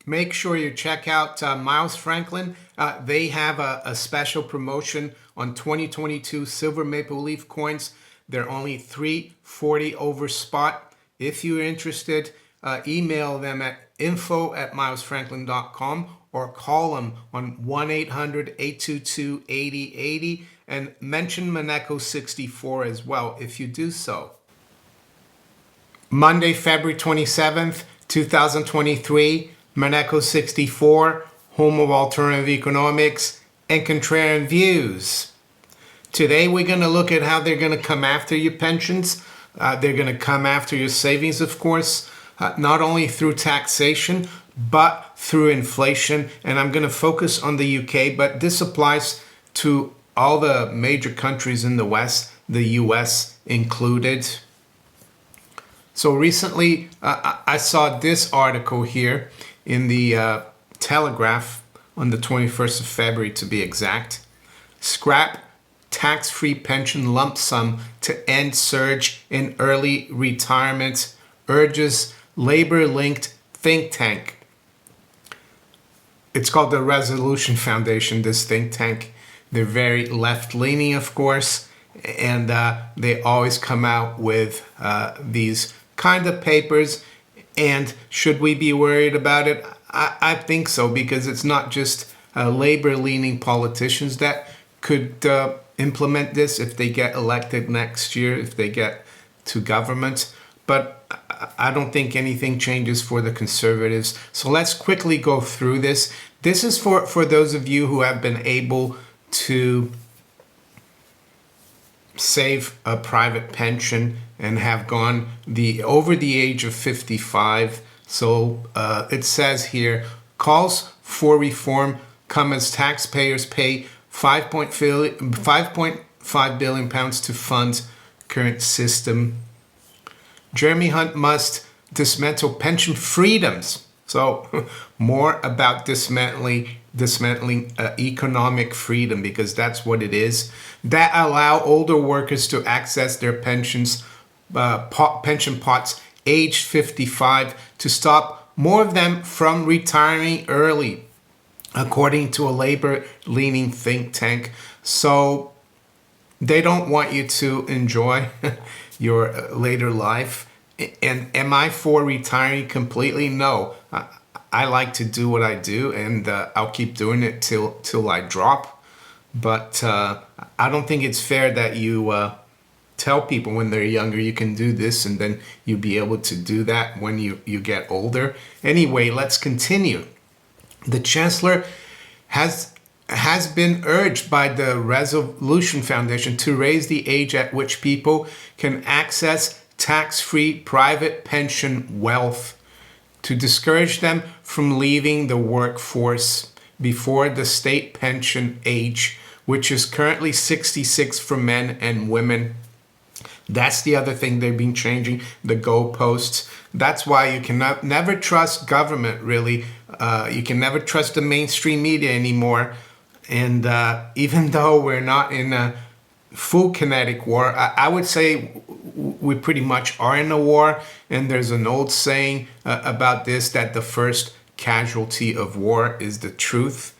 make sure you check out Miles Franklin. They have a special promotion on 2022 silver maple leaf coins. They're only $3.40 over spot. If you're interested, email them at info@milesfranklin.com or call them on 1-800-822-8080 and mention Monaco64 as well if you do so. Monday, February 27th, 2023, Monaco64, home of alternative economics and contrarian views. Today we're going to look at how they're going to come after your pensions. They're going to come after your savings, of course, not only through taxation, but through inflation. And I'm going to focus on the UK, but this applies to all the major countries in the West, the US included. So recently, I saw this article here in the Telegraph on the 21st of February, to be exact. Scrap tax-free pension lump sum to end surge in early retirement, urges labor-linked think tank. It's called the Resolution Foundation, this think tank. They're very left-leaning, of course, and they always come out with these kind of papers. And should we be worried about it? I think so, because it's not just labor-leaning politicians that could implement this if they get elected next year, if they get to government. But I don't think anything changes for the conservatives. So let's quickly go through this. This is for those of you who have been able to save a private pension and have gone over the age of 55. So it says here, calls for reform come as taxpayers pay 5.5 billion pounds to fund current system. Jeremy Hunt must dismantle pension freedoms. So more about dismantling economic freedom, because that's what it is, that allow older workers to access their pension pots aged 55 to stop more of them from retiring early, according to a labor-leaning think tank. So they don't want you to enjoy your later life. And am I for retiring completely? No. I like to do what I do, and I'll keep doing it till I drop. But I don't think it's fair that you tell people when they're younger you can do this, and then you'll be able to do that when you get older. Anyway, let's continue. The Chancellor has been urged by the Resolution Foundation to raise the age at which people can access tax-free private pension wealth, to discourage them from leaving the workforce before the state pension age, which is currently 66 for men and women. That's the other thing they've been changing, the goalposts. That's why you cannot never trust government, really. You can never trust the mainstream media anymore. And even though we're not in a full kinetic war, I would say we pretty much are in a war. And there's an old saying about this, that the first casualty of war is the truth.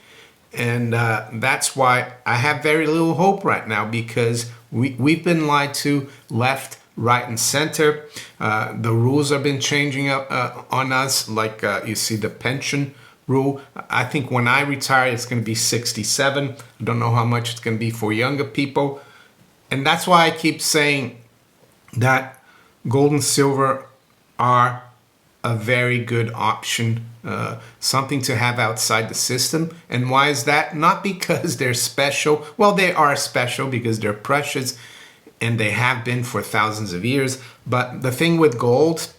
And that's why I have very little hope right now, because we've been lied to left, right, and center. The rules have been changing on us, like you see the pension rule. I think when I retire, it's going to be 67. I don't know how much it's going to be for younger people. And that's why I keep saying that gold and silver are a very good option, something to have outside the system. And why is that? Not because they're special. Well, they are special because they're precious, and they have been for thousands of years. But the thing with gold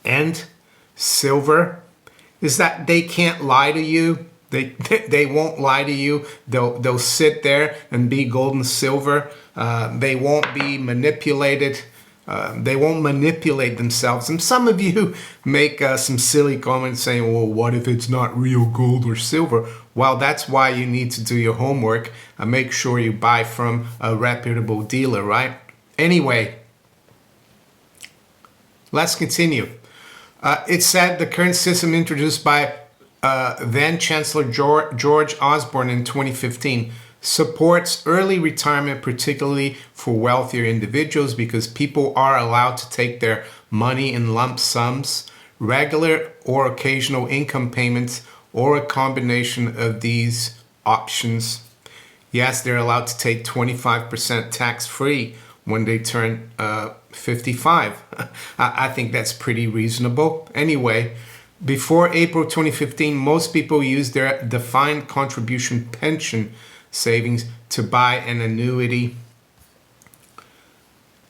and silver is that they can't lie to you. They won't lie to you. They'll sit there and be gold and silver. They won't be manipulated. They won't manipulate themselves. And some of you make some silly comments saying, well, what if it's not real gold or silver? Well, that's why you need to do your homework and make sure you buy from a reputable dealer, right? Anyway, let's continue. It said the current system introduced by then Chancellor George Osborne in 2015 supports early retirement, particularly for wealthier individuals, because people are allowed to take their money in lump sums, regular or occasional income payments, or a combination of these options. Yes, they're allowed to take 25% tax-free when they turn 55. I think that's pretty reasonable. Anyway, before April 2015, most people used their defined contribution pension savings to buy an annuity.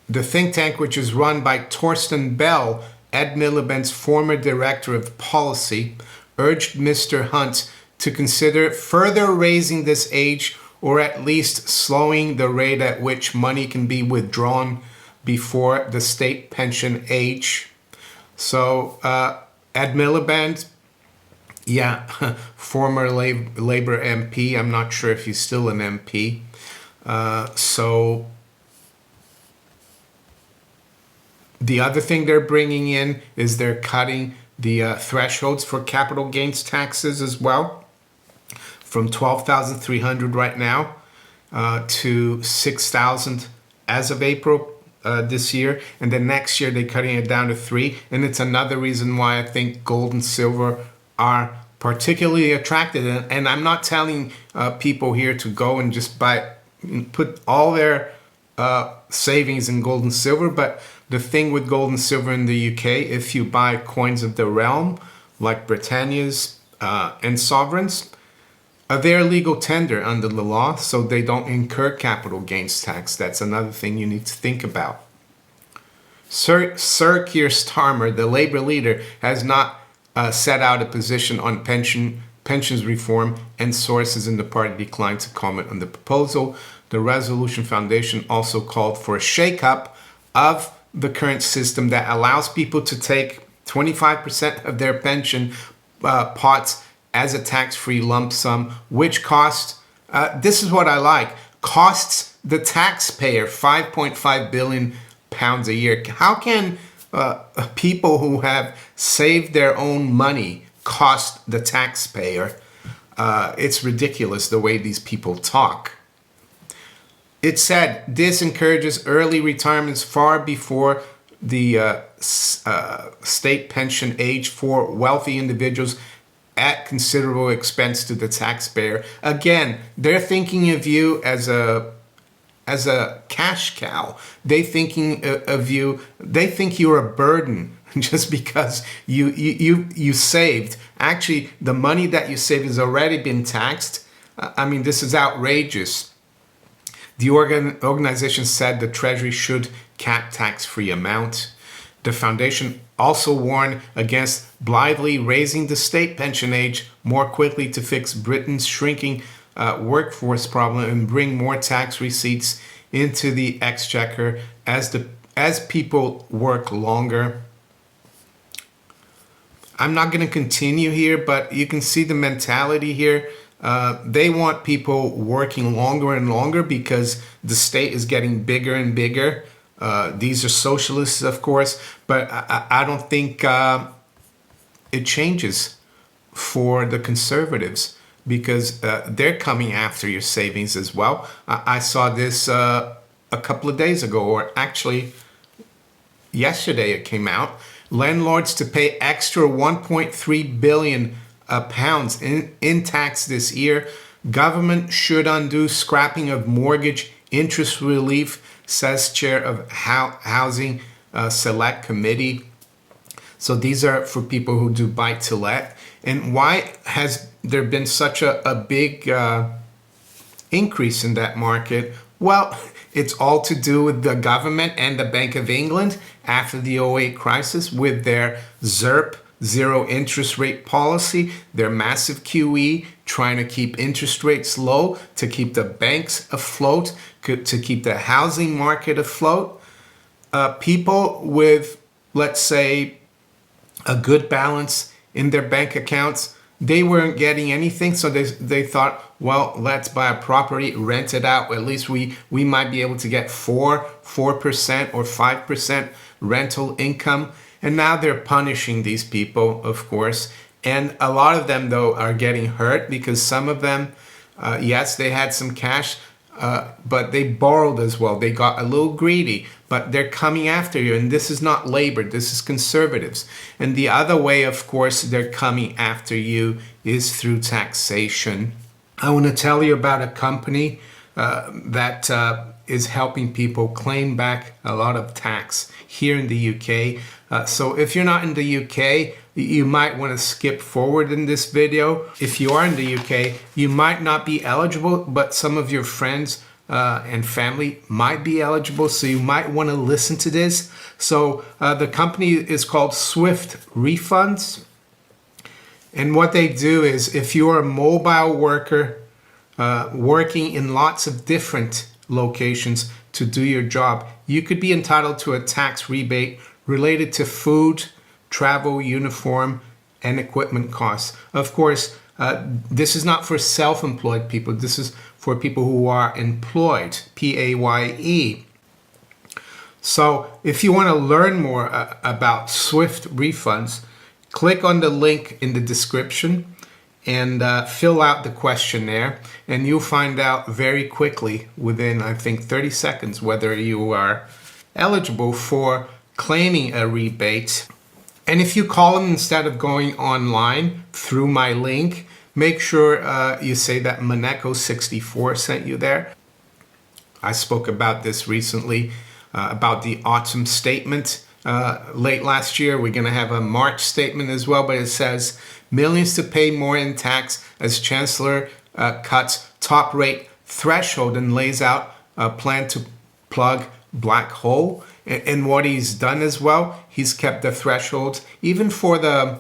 The think tank, which is run by Torsten Bell, Ed Miliband's former director of policy, urged Mr. Hunt to consider further raising this age, or at least slowing the rate at which money can be withdrawn before the state pension age. So Ed Miliband, yeah, former Labour MP. I'm not sure if he's still an MP. So the other thing they're bringing in is they're cutting the thresholds for capital gains taxes as well, from 12,300 right now to 6,000 as of April this year, and then next year they're cutting it down to 3. And it's another reason why I think gold and silver are particularly attractive. And I'm not telling people here to go and just put all their savings in gold and silver, but the thing with gold and silver in the UK, if you buy coins of the realm like Britannia's and sovereigns, they're legal tender under the law, so they don't incur capital gains tax. That's another thing you need to think about. Sir Keir Starmer, the Labour leader, has not set out a position on pensions reform, and sources in the party declined to comment on the proposal. The Resolution Foundation also called for a shake-up of the current system that allows people to take 25% of their pension pots as a tax-free lump sum, which costs, this is what I like, costs the taxpayer 5.5 billion pounds a year. How can people who have saved their own money cost the taxpayer? It's ridiculous the way these people talk. It said this encourages early retirements far before the state pension age for wealthy individuals at considerable expense to the taxpayer. Again, they're thinking of you as a cash cow. They thinking of you. They think you're a burden just because you saved. Actually, the money that you saved has already been taxed. I mean, this is outrageous. The organization said the Treasury should cap tax-free amount. The foundation also warned against blithely raising the state pension age more quickly to fix Britain's shrinking workforce problem and bring more tax receipts into the exchequer as people work longer. I'm not going to continue here, but you can see the mentality here. They want people working longer and longer because the state is getting bigger and bigger. These are socialists, of course, but I don't think it changes for the conservatives, because they're coming after your savings as well. I saw this a couple of days ago, or actually yesterday it came out. Landlords to pay extra 1.3 billion pounds in tax this year. Government should undo scrapping of mortgage interest relief, says chair of Housing Select Committee. So these are for people who do buy to let. And why has there been such a big increase in that market? Well, it's all to do with the government and the Bank of England after the '08 crisis with their ZIRP, zero interest rate policy, their massive QE, trying to keep interest rates low, to keep the banks afloat, to keep the housing market afloat. People with, let's say, a good balance in their bank accounts, they weren't getting anything, so they thought, well, let's buy a property, rent it out. At least we might be able to get 4% or 5% rental income. And now they're punishing these people, of course. And a lot of them, though, are getting hurt because some of them, yes, they had some cash, but they borrowed as well. They got a little greedy, but they're coming after you. And this is not labor, this is conservatives. And the other way, of course, they're coming after you is through taxation. I want to tell you about a company that is helping people claim back a lot of tax here in the UK. So if you're not in the UK, you might want to skip forward in this video. If you are in the UK, you might not be eligible, but some of your friends and family might be eligible, so you might want to listen to this. So the company is called Swift Refunds. And what they do is, if you're a mobile worker working in lots of different locations to do your job, you could be entitled to a tax rebate related to food, travel, uniform, and equipment costs. Of course, this is not for self-employed people. This is for people who are employed, P-A-Y-E. So if you want to learn more about Swift Refunds, click on the link in the description and fill out the questionnaire, and you'll find out very quickly, within I think 30 seconds, whether you are eligible for claiming a rebate. And if you call them instead of going online through my link, make sure you say that Maneko64 sent you there. I spoke about this recently, about the autumn statement. Late last year, we're going to have a March statement as well, but it says millions to pay more in tax as Chancellor cuts top rate threshold and lays out a plan to plug black hole. And what he's done as well, he's kept the thresholds even for the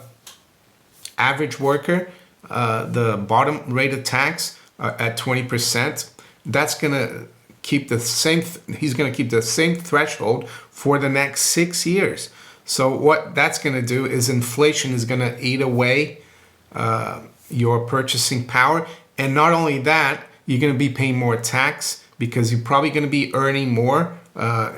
average worker, the bottom rate of tax at 20%. That's going to keep the same, he's going to keep the same threshold for the next 6 years. So what that's going to do is inflation is going to eat away your purchasing power. And not only that, you're going to be paying more tax because you're probably going to be earning more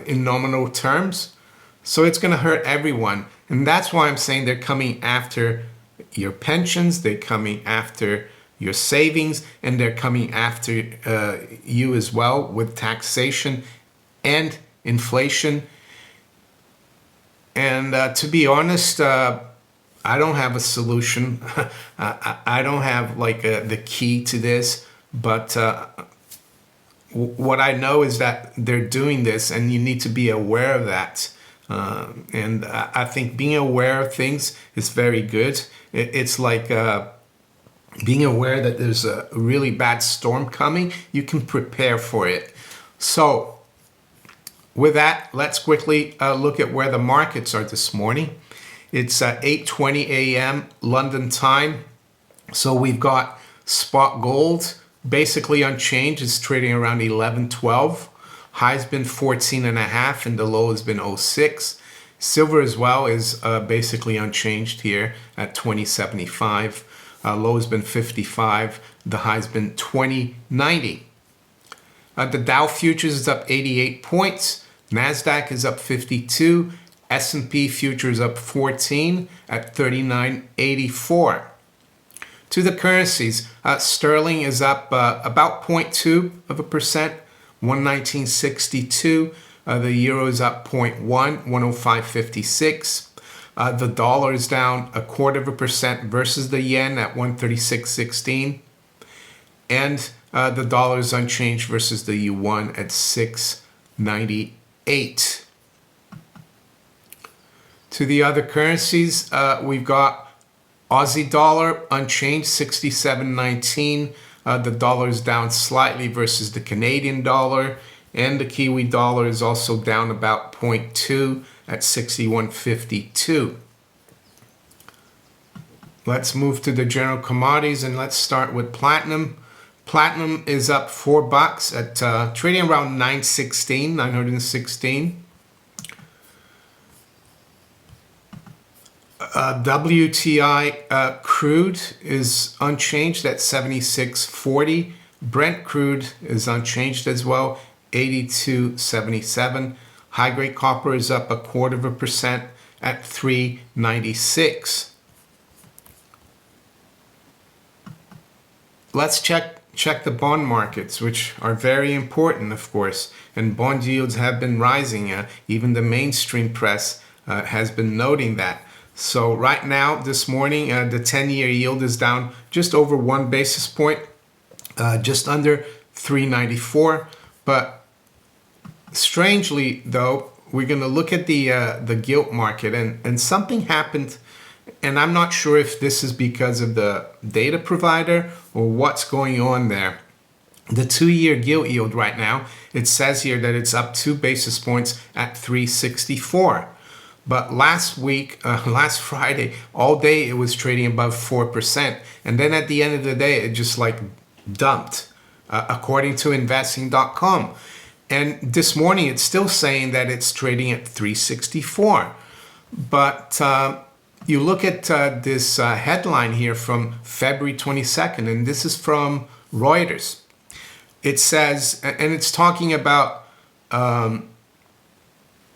in nominal terms. So it's going to hurt everyone. And that's why I'm saying they're coming after your pensions, they're coming after your savings, and they're coming after you as well with taxation and inflation. And to be honest, I don't have a solution. I don't have like the key to this, but what I know is that they're doing this, and you need to be aware of that. And I think being aware of things is very good. It's like being aware that there's a really bad storm coming. You can prepare for it. So with that, let's quickly look at where the markets are this morning. It's 8:20 a.m. London time. So we've got spot gold basically unchanged. It's trading around 11.12. High's been 14.5 and the low has been 0.6. Silver as well is basically unchanged here at 20.75. Low has been 55. The high's been 20.90. The Dow futures is up 88 points. NASDAQ is up 52. S&P futures up 14 at 39.84. To the currencies, sterling is up about 0.2%, 119.62. The euro is up 0.1, 105.56. The dollar is down 0.25% versus the yen at 136.16. And the dollar is unchanged versus the yuan at 6.98. To the other currencies, we've got Aussie dollar unchanged, 67.19. The dollar is down slightly versus the Canadian dollar. And the Kiwi dollar is also down about 0.2 at 61.52. Let's move to the general commodities, and let's start with platinum. Platinum is up $4 at trading around 916. WTI crude is unchanged at 76.40. Brent crude is unchanged as well, 82.77. High grade copper is up 0.25% at 396. Let's check the bond markets, which are very important, of course, and bond yields have been rising. Even the mainstream press has been noting that. So right now, this morning, the 10-year yield is down just over 1 basis point, just under 394. But strangely, though, we're going to look at the gilt market, and something happened. And I'm not sure if this is because of the data provider or what's going on there. The 2-year gilt yield right now, it says here that it's up 2 basis points at 364. But last week, last Friday, all day it was trading above 4%. And then at the end of the day, it just like dumped, according to investing.com. And this morning, it's still saying that it's trading at 364. But you look at this headline here from February 22nd, and this is from Reuters. It says, and it's talking about the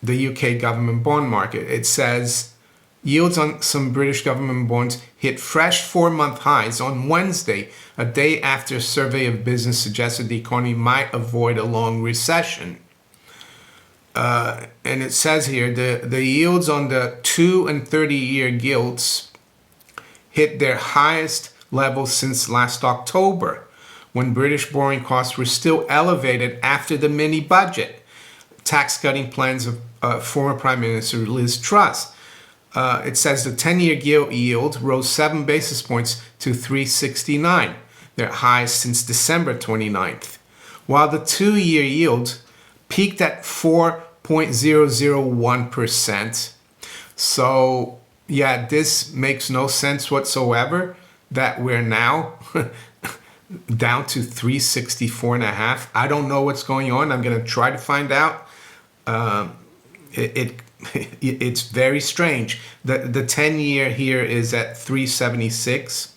UK government bond market. It says, yields on some British government bonds hit fresh 4-month highs on Wednesday, a day after a survey of business suggested the economy might avoid a long recession. And it says here, the yields on the 2 and 30-year gilts hit their highest level since last October, when British borrowing costs were still elevated after the mini budget tax-cutting plans of former Prime Minister Liz Truss. It says the 10-year gilt yield rose 7 basis points to 369, their highest since December 29th, while the 2-year yield peaked at 4.001%. So, yeah, this makes no sense whatsoever that we're now down to 364.5. I don't know what's going on. I'm going to try to find out. It's very strange. The 10-year here is at 376,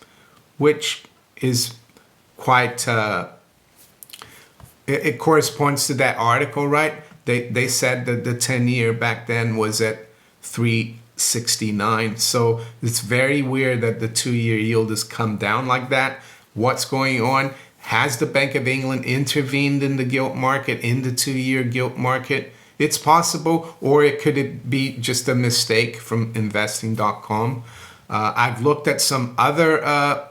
which is quite... It corresponds to that article, right? They said that the 10-year back then was at 369. So it's very weird that the 2-year yield has come down like that. What's going on? Has the Bank of England intervened in the gilt market, in the 2-year gilt market? It's possible, or it could be just a mistake from investing.com. I've looked at some other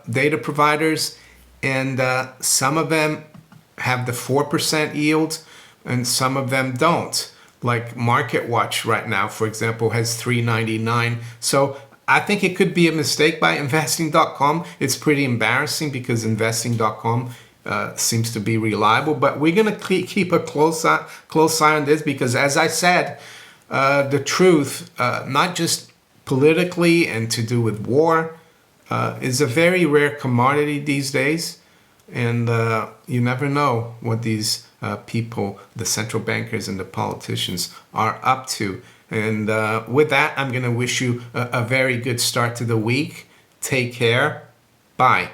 data providers, and some of them have the 4% yield, and some of them don't. Like Market Watch right now, for example, has 399. So I think it could be a mistake by investing.com. It's pretty embarrassing because investing.com seems to be reliable. But we're going to keep a close eye on this because, as I said, the truth, not just politically and to do with war, is a very rare commodity these days. And you never know what these people, the central bankers and the politicians, are up to. And with that, I'm going to wish you a very good start to the week. Take care. Bye.